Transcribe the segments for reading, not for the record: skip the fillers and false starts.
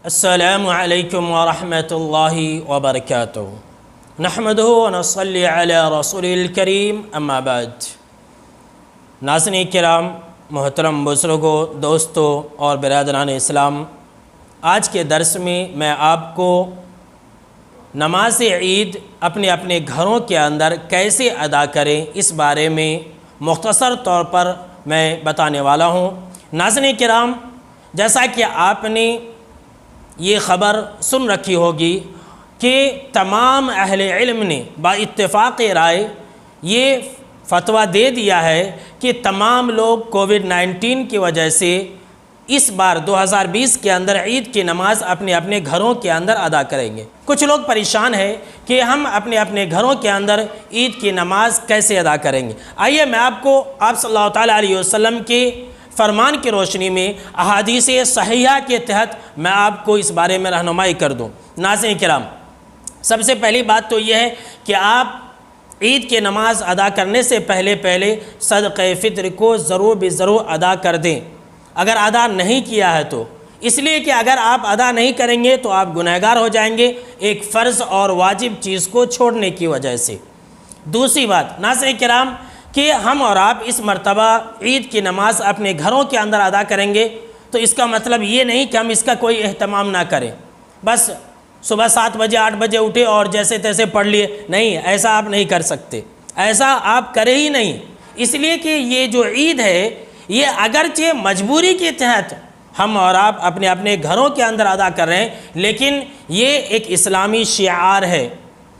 السلام علیکم ورحمۃ اللہ وبرکاتہ نحمدہ ونصلی علی رسول الکریم اما بعد۔ ناظرین کرام، محترم بزرگوں، دوستوں اور برادران اسلام، آج کے درس میں آپ کو نماز عید اپنے اپنے گھروں کے اندر کیسے ادا کریں اس بارے میں مختصر طور پر میں بتانے والا ہوں۔ ناظرین کرام، جیسا کہ آپ نے یہ خبر سن رکھی ہوگی کہ تمام اہل علم نے با اتفاق رائے یہ فتویٰ دے دیا ہے کہ تمام لوگ کووڈ-19 کی وجہ سے اس بار 2020 کے اندر عید کی نماز اپنے اپنے گھروں کے اندر ادا کریں گے۔ کچھ لوگ پریشان ہیں کہ ہم اپنے اپنے گھروں کے اندر عید کی نماز کیسے ادا کریں گے۔ آئیے میں آپ صلی اللہ تعالیٰ علیہ وسلم کے فرمان کی روشنی میں احادیث صحیحہ کے تحت میں آپ کو اس بارے میں رہنمائی کر دوں۔ ناظرین کرام، سب سے پہلی بات تو یہ ہے کہ آپ عید کی نماز ادا کرنے سے پہلے صدقہ فطر کو ضرور ادا کر دیں، اگر ادا نہیں کیا ہے تو۔ اس لیے کہ اگر آپ ادا نہیں کریں گے تو آپ گنہگار ہو جائیں گے ایک فرض اور واجب چیز کو چھوڑنے کی وجہ سے۔ دوسری بات ناظرین کرام کہ ہم اور آپ اس مرتبہ عید کی نماز اپنے گھروں کے اندر ادا کریں گے تو اس کا مطلب یہ نہیں کہ ہم اس کا کوئی اہتمام نہ کریں، بس صبح 7 بجے 8 بجے اٹھے اور جیسے تیسے پڑھ لیے، نہیں، ایسا آپ نہیں کر سکتے، ایسا آپ کرے ہی نہیں۔ اس لیے کہ یہ جو عید ہے یہ اگرچہ مجبوری کے تحت ہم اور آپ اپنے اپنے گھروں کے اندر ادا کر رہے ہیں، لیکن یہ ایک اسلامی شعار ہے،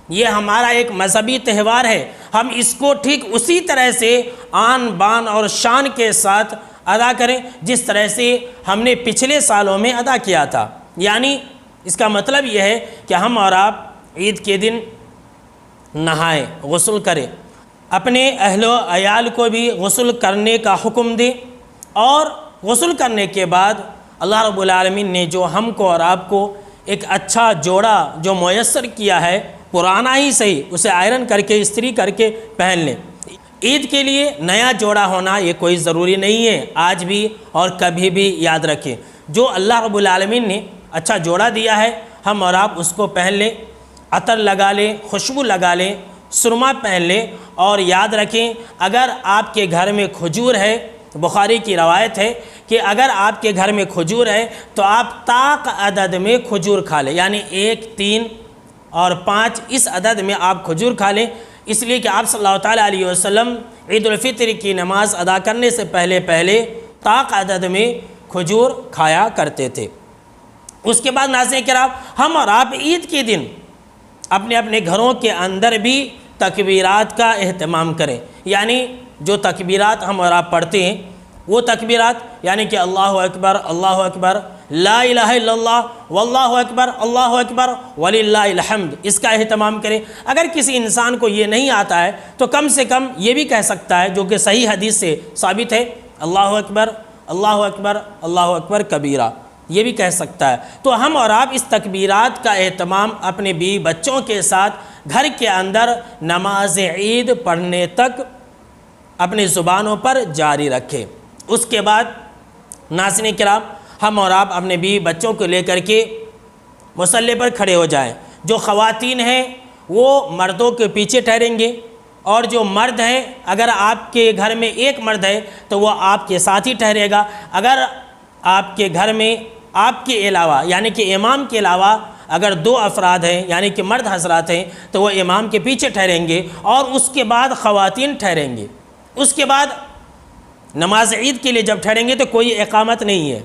یہ ہمارا ایک مذہبی تہوار ہے۔ ہم اس کو ٹھیک اسی طرح سے آن بان اور شان کے ساتھ ادا کریں جس طرح سے ہم نے پچھلے سالوں میں ادا کیا تھا۔ یعنی اس کا مطلب یہ ہے کہ ہم اور آپ عید کے دن نہائیں، غسل کریں، اپنے اہل و عیال کو بھی غسل کرنے کا حکم دیں، اور غسل کرنے کے بعد اللہ رب العالمین نے جو ہم کو اور آپ کو ایک اچھا جوڑا جو میسر کیا ہے، پرانا ہی صحیح، اسے آئرن کر کے استری کر کے پہن لیں۔ عید کے لیے نیا جوڑا ہونا یہ کوئی ضروری نہیں ہے، آج بھی اور کبھی بھی یاد رکھیں، جو اللہ رب العالمین نے اچھا جوڑا دیا ہے ہم اور آپ اس کو پہن لیں، عطر لگا لیں، خوشبو لگا لیں، سرما پہن لیں، اور یاد رکھیں اگر آپ کے گھر میں کھجور ہے، بخاری کی روایت ہے کہ اگر آپ کے گھر میں کھجور ہے تو آپ طاق عدد میں کھجور کھا لیں، یعنی 1، 3 اور 5 اس عدد میں آپ کھجور کھا لیں، اس لیے کہ آپ صلی اللہ تعالیٰ علیہ وسلم عید الفطر کی نماز ادا کرنے سے پہلے طاق عدد میں کھجور کھایا کرتے تھے۔ اس کے بعد ناظرین کرام، ہم اور آپ عید کے دن اپنے اپنے گھروں کے اندر بھی تکبیرات کا اہتمام کریں، یعنی جو تکبیرات ہم اور آپ پڑھتے ہیں وہ تکبیرات، یعنی کہ اللہ اکبر، اللہ اکبر، لا الہ الا اللہ، واللہ اکبر، اللہ اکبر، وللہ الحمد، اس کا اہتمام کریں۔ اگر کسی انسان کو یہ نہیں آتا ہے تو کم سے کم یہ بھی کہہ سکتا ہے، جو کہ صحیح حدیث سے ثابت ہے، اللہ اکبر، اللہ اکبر، اللہ اکبر کبیرہ، یہ بھی کہہ سکتا ہے۔ تو ہم اور آپ اس تکبیرات کا اہتمام اپنے بیوی بچوں کے ساتھ گھر کے اندر نماز عید پڑھنے تک اپنی زبانوں پر جاری رکھیں۔ اس کے بعد ناظرین کرام، ہم اور آپ اپنے بیوی بچوں کو لے کر کے مصلی پر کھڑے ہو جائیں۔ جو خواتین ہیں وہ مردوں کے پیچھے ٹھہریں گے، اور جو مرد ہیں اگر آپ کے گھر میں ایک مرد ہے تو وہ آپ کے ساتھ ہی ٹھہرے گا۔ اگر آپ کے گھر میں آپ کے علاوہ یعنی کہ امام کے علاوہ اگر 2 افراد ہیں یعنی کہ مرد حضرات ہیں تو وہ امام کے پیچھے ٹھہریں گے، اور اس کے بعد خواتین ٹھہریں گے۔ اس کے بعد نماز عید کے لیے جب ٹھہریں گے تو کوئی اقامت نہیں ہے،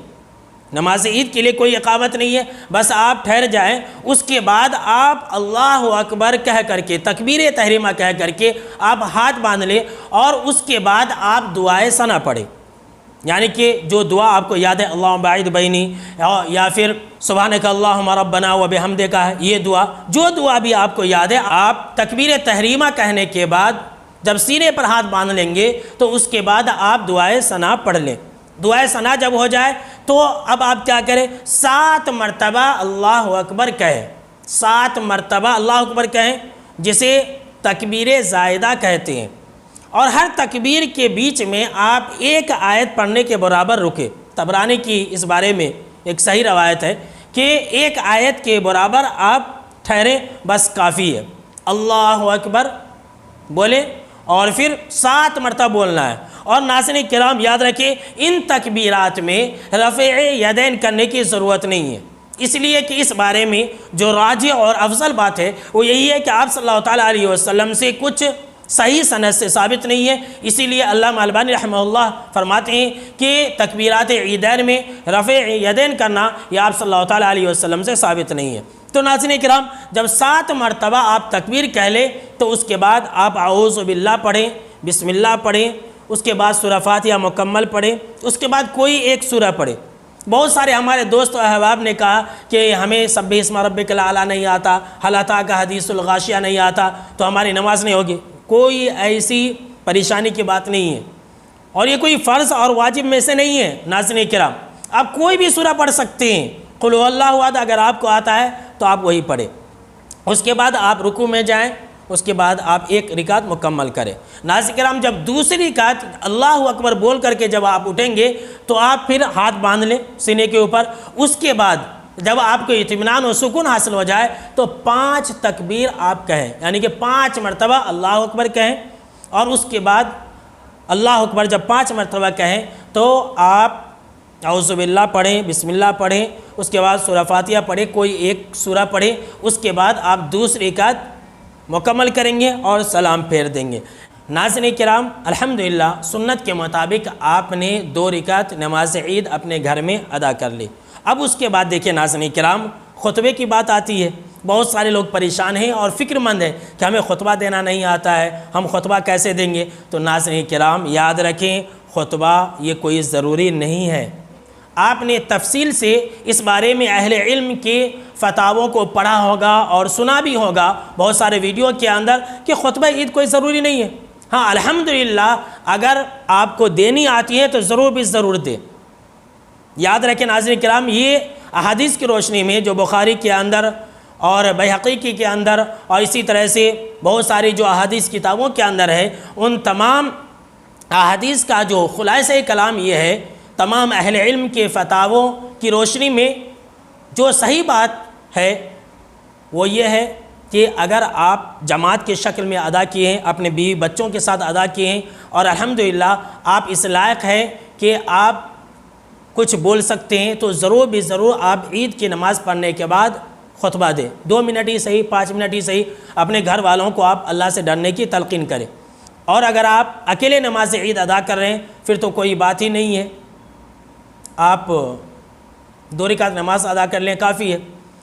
نماز عید کے لیے کوئی اقامت نہیں ہے، بس آپ ٹھہر جائیں۔ اس کے بعد آپ اللہ اکبر کہہ کر کے، تکبیر تحریمہ کہہ کر کے آپ ہاتھ باندھ لیں، اور اس کے بعد آپ دعائے ثنا پڑھیں، یعنی کہ جو دعا آپ کو یاد ہے، اللہم باعد بینی، یا پھر سبحانک اللہم ربنا وبحمدک ہے، یہ دعا، جو دعا بھی آپ کو یاد ہے، آپ تکبیر تحریمہ کہنے کے بعد جب سینے پر ہاتھ باندھ لیں گے تو اس کے بعد آپ دعائے ثنا پڑھ لیں۔ دعائے ثنا جب ہو جائے تو اب آپ کیا کریں، 7 مرتبہ اللہ اکبر کہیں، 7 مرتبہ اللہ اکبر کہیں، جسے تکبیر زائدہ کہتے ہیں، اور ہر تکبیر کے بیچ میں آپ ایک آیت پڑھنے کے برابر رکے۔ طبرانی کی اس بارے میں ایک صحیح روایت ہے کہ ایک آیت کے برابر آپ ٹھہریں بس کافی ہے۔ اللہ اکبر بولے اور پھر 7 مرتبہ بولنا ہے۔ اور ناظرین کرام یاد رکھیں ان تکبیرات میں رفع یدین کرنے کی ضرورت نہیں ہے، اس لیے کہ اس بارے میں جو راجح اور افضل بات ہے وہ یہی ہے کہ آپ صلی اللہ تعالیٰ علیہ وسلم سے کچھ صحیح سند سے ثابت نہیں ہے، اسی لیے علامہ البانی رحمہ اللہ فرماتے ہیں کہ تکبیرات عیدین میں رفع یدین کرنا یہ آپ صلی اللہ تعالیٰ علیہ وسلم سے ثابت نہیں ہے۔ تو ناظرین کرام جب 7 مرتبہ آپ تکبیر کہہ لیں تو اس کے بعد آپ اعوذ باللہ پڑھیں، بسم اللہ پڑھیں، اس کے بعد سورہ فاتحہ مکمل پڑھیں، اس کے بعد کوئی ایک سورہ پڑھیں۔ بہت سارے ہمارے دوست و احباب نے کہا کہ ہمیں سبح اسم ربک الاعلی نہیں آتا، هل اتاک حدیث الغاشیہ نہیں آتا تو ہماری نماز نہیں ہوگی۔ کوئی ایسی پریشانی کی بات نہیں ہے، اور یہ کوئی فرض اور واجب میں سے نہیں ہے۔ ناظرین کرام آپ کوئی بھی سورہ پڑھ سکتے ہیں، قل هو اللہ احد اگر آپ کو آتا ہے تو آپ وہی پڑھیں، اس کے بعد آپ رکوع میں جائیں، اس کے بعد آپ ایک رکعت مکمل کریں۔ ناظرین کرام جب دوسری رکعت اللہ اکبر بول کر کے جب آپ اٹھیں گے تو آپ پھر ہاتھ باندھ لیں سینے کے اوپر، اس کے بعد جب آپ کو اطمینان و سکون حاصل ہو جائے تو 5 تکبیر آپ کہیں، یعنی کہ 5 مرتبہ اللہ اکبر کہیں، اور اس کے بعد اللہ اکبر جب 5 مرتبہ کہیں تو آپ اعوذ باللہ پڑھیں، بسم اللہ پڑھیں، اس کے بعد سورہ فاتحہ پڑھیں، کوئی ایک سورہ پڑھیں، اس کے بعد آپ دوسری رکعت مکمل کریں گے اور سلام پھیر دیں گے۔ ناظرین کرام الحمدللہ سنت کے مطابق آپ نے 2 رکعت نماز عید اپنے گھر میں ادا کر لی۔ اب اس کے بعد دیکھیں ناظرین کرام خطبے کی بات آتی ہے۔ بہت سارے لوگ پریشان ہیں اور فکر مند ہیں کہ ہمیں خطبہ دینا نہیں آتا ہے، ہم خطبہ کیسے دیں گے؟ تو ناظرین کرام یاد رکھیں خطبہ یہ کوئی ضروری نہیں ہے۔ آپ نے تفصیل سے اس بارے میں اہل علم کے فتاووں کو پڑھا ہوگا اور سنا بھی ہوگا بہت سارے ویڈیو کے اندر کہ خطبہ عید کوئی ضروری نہیں ہے۔ ہاں الحمدللہ اگر آپ کو دینی آتی ہے تو ضرور بھی ضرور دیں۔ یاد رکھیں ناظرین کرام یہ احادیث کی روشنی میں جو بخاری کے اندر اور بیہقی کے اندر اور اسی طرح سے بہت ساری جو احادیث کتابوں کے اندر ہے، ان تمام احادیث کا جو خلاصہ کلام یہ ہے، تمام اہل علم کے فتاووں کی روشنی میں جو صحیح بات ہے وہ یہ ہے کہ اگر آپ جماعت کے شکل میں ادا کیے ہیں، اپنے بیوی بچوں کے ساتھ ادا کیے ہیں اور الحمدللہ آپ اس لائق ہیں کہ آپ کچھ بول سکتے ہیں، تو ضرور بھی ضرور آپ عید کی نماز پڑھنے کے بعد خطبہ دیں۔ 2 منٹ ہی صحیح، 5 منٹ ہی صحیح، اپنے گھر والوں کو آپ اللہ سے ڈرنے کی تلقین کریں۔ اور اگر آپ اکیلے نماز عید ادا کر رہے ہیں پھر تو کوئی بات ہی نہیں ہے، آپ 2 رکعت نماز ادا کر لیں کافی ہے۔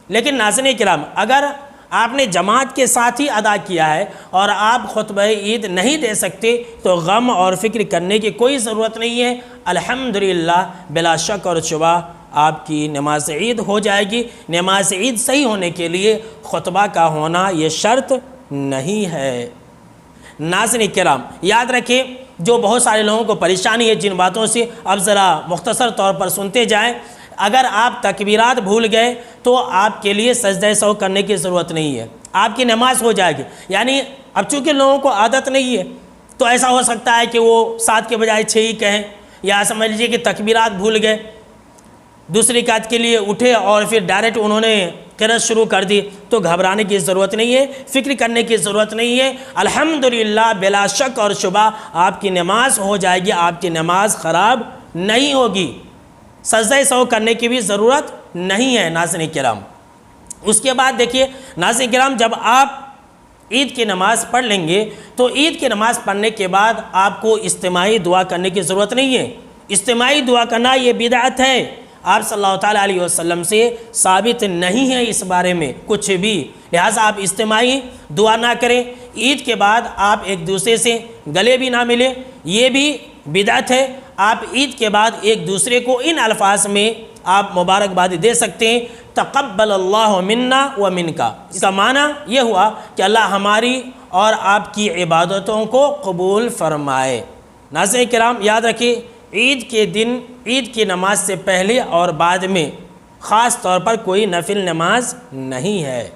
لیکن ناظرین کرام اگر آپ نے جماعت کے ساتھ ہی ادا کیا ہے اور آپ خطبہ عید نہیں دے سکتے تو غم اور فکر کرنے کی کوئی ضرورت نہیں ہے۔ الحمدللہ بلا شک اور شبہ آپ کی نماز عید ہو جائے گی۔ نماز عید صحیح ہونے کے لیے خطبہ کا ہونا یہ شرط نہیں ہے۔ ناظرین کرام یاد رکھیں جو بہت سارے لوگوں کو پریشانی ہے جن باتوں سے، اب ذرا مختصر طور پر سنتے جائیں۔ اگر آپ تکبیرات بھول گئے تو آپ کے لیے سجدہ سہو کرنے کی ضرورت نہیں ہے، آپ کی نماز ہو جائے گی۔ یعنی اب چونکہ لوگوں کو عادت نہیں ہے تو ایسا ہو سکتا ہے کہ وہ 7 کے بجائے 6 ہی کہیں، یا سمجھ لیجیے کہ تکبیرات بھول گئے، دوسری رکعت کے لیے اٹھے اور پھر ڈائریکٹ انہوں نے قرأت شروع کر دی، تو گھبرانے کی ضرورت نہیں ہے، فکر کرنے کی ضرورت نہیں ہے۔ الحمدللہ بلا شک اور شبہ آپ کی نماز ہو جائے گی، آپ کی نماز خراب نہیں ہوگی، سجدہ سہو کرنے کی بھی ضرورت نہیں ہے۔ ناظرین کرام اس کے بعد دیکھیے ناظرین کرام جب آپ عید کی نماز پڑھ لیں گے تو عید کی نماز پڑھنے کے بعد آپ کو اجتماعی دعا کرنے کی ضرورت نہیں ہے۔ اجتماعی دعا کرنا یہ بدعت ہے، آپ صلی اللہ تعالیٰ علیہ وسلم سے ثابت نہیں ہے اس بارے میں کچھ بھی، لہٰذا آپ اجتماعی دعا نہ کریں۔ عید کے بعد آپ ایک دوسرے سے گلے بھی نہ ملیں، یہ بھی بدعت ہے۔ آپ عید کے بعد ایک دوسرے کو ان الفاظ میں آپ مبارکباد دے سکتے ہیں، تقبل اللہ منا و منکا۔ اس کا معنی یہ ہوا کہ اللہ ہماری اور آپ کی عبادتوں کو قبول فرمائے۔ ناظرین کرام یاد رکھیں عید کے دن عید کی نماز سے پہلے اور بعد میں خاص طور پر کوئی نفل نماز نہیں ہے۔